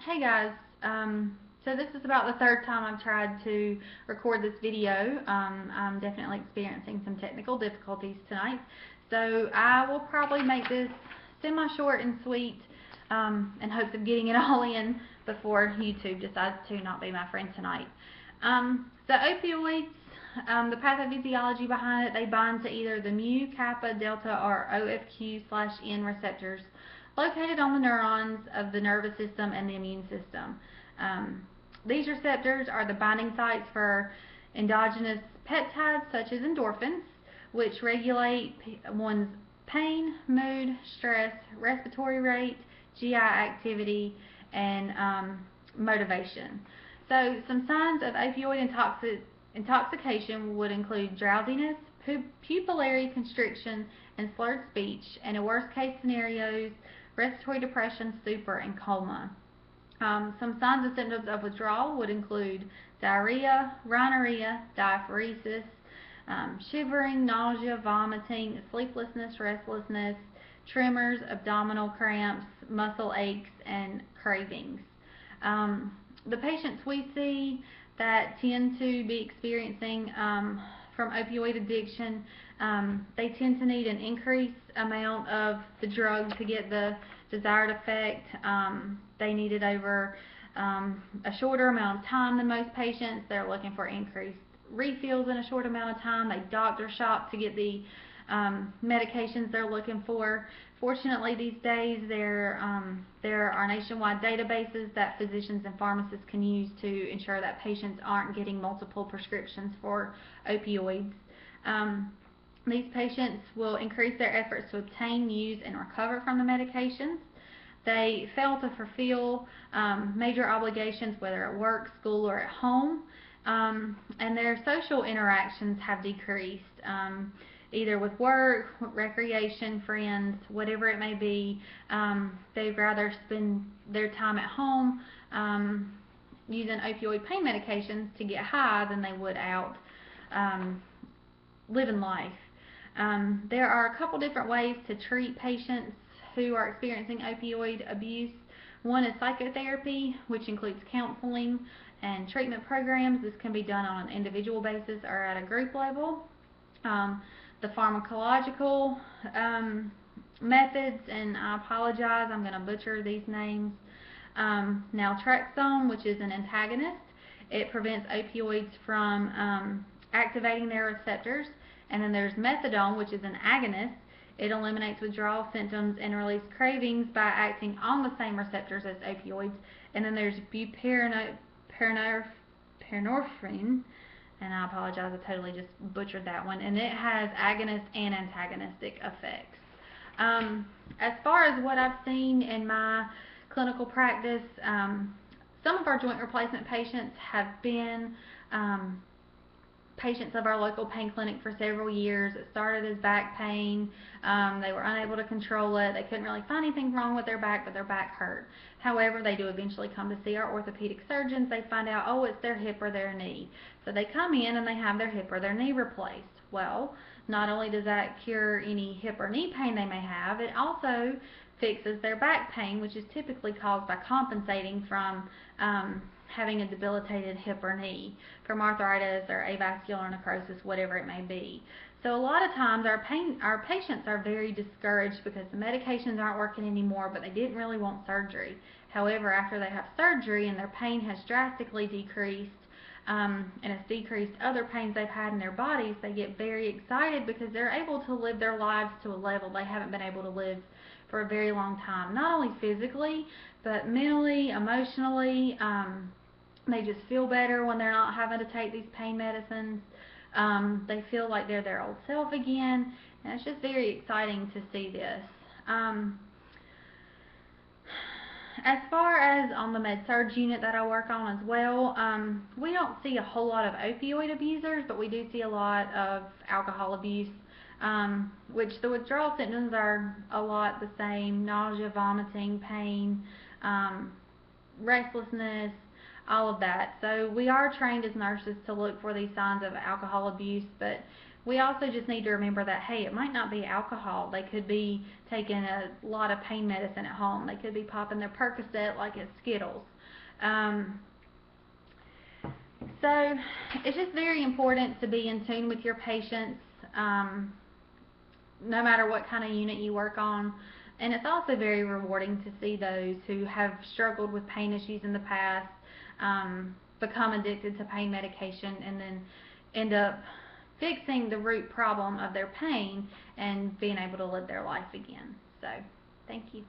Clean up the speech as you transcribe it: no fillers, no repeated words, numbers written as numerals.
Hey guys, so this is about the third time I've tried to record this video. I'm definitely experiencing some technical difficulties tonight, so I will probably make this semi-short and sweet in hopes of getting it all in before YouTube decides to not be my friend tonight. So opioids, the pathophysiology behind it, they bind to either the mu, kappa, delta, or OFQ/N receptors located on the neurons of the nervous system and the immune system. These receptors are the binding sites for endogenous peptides such as endorphins, which regulate one's pain, mood, stress, respiratory rate, GI activity, and motivation. So some signs of opioid intoxication would include drowsiness, pupillary constriction, and slurred speech, and in worst case scenarios, respiratory depression, stupor, and coma. Some signs and symptoms of withdrawal would include diarrhea, rhinorrhea, diaphoresis, shivering, nausea, vomiting, sleeplessness, restlessness, tremors, abdominal cramps, muscle aches, and cravings. The patients we see that tend to be experiencing from opioid addiction, they tend to need an increased amount of the drug to get the desired effect. They need it over a shorter amount of time than most patients. They're looking for increased refills in a short amount of time. They doctor shop to get the medications they're looking for. Fortunately, these days there are nationwide databases that physicians and pharmacists can use to ensure that patients aren't getting multiple prescriptions for opioids. These patients will increase their efforts to obtain, use, and recover from the medications. They fail to fulfill major obligations, whether at work, school, or at home, and their social interactions have decreased, either with work, recreation, friends, whatever it may be. They'd rather spend their time at home using opioid pain medications to get high than they would out living life. There are a couple different ways to treat patients who are experiencing opioid abuse. One is psychotherapy, which includes counseling and treatment programs. This can be done on an individual basis or at a group level. The pharmacological methods, and I apologize, I'm going to butcher these names. Naltrexone, which is an antagonist. It prevents opioids from activating their receptors. And then there's methadone, which is an agonist. It eliminates withdrawal symptoms and release cravings by acting on the same receptors as opioids. And then there's buprenorphine, and I apologize, I totally just butchered that one. And it has agonist and antagonistic effects. As far as what I've seen in my clinical practice, some of our joint replacement patients have been patients of our local pain clinic for several years. It started as back pain. They were unable to control it. They couldn't really find anything wrong with their back, but their back hurt. However, they do eventually come to see our orthopedic surgeons. They find out, oh, it's their hip or their knee. So they come in and they have their hip or their knee replaced. Well, not only does that cure any hip or knee pain they may have, it also fixes their back pain, which is typically caused by compensating from having a debilitated hip or knee, from arthritis or avascular necrosis, whatever it may be. So a lot of times our patients are very discouraged because the medications aren't working anymore, but they didn't really want surgery. However, after they have surgery and their pain has drastically decreased, and it's decreased other pains they've had in their bodies, they get very excited because they're able to live their lives to a level they haven't been able to live for a very long time. Not only physically, but mentally, emotionally. They just feel better when they're not having to take these pain medicines. They feel like they're their old self again, and it's just very exciting to see this. As far as on the med-surg unit that I work on as well, we don't see a whole lot of opioid abusers, but we do see a lot of alcohol abuse, which the withdrawal symptoms are a lot the same: nausea, vomiting, pain, restlessness, all of that. So we are trained as nurses to look for these signs of alcohol abuse, but we also just need to remember that, hey, it might not be alcohol. They could be taking a lot of pain medicine at home. They could be popping their Percocet like it's Skittles. So it's just very important to be in tune with your patients, no matter what kind of unit you work on. And it's also very rewarding to see those who have struggled with pain issues in the past become addicted to pain medication and then end up fixing the root problem of their pain and being able to live their life again. So, thank you.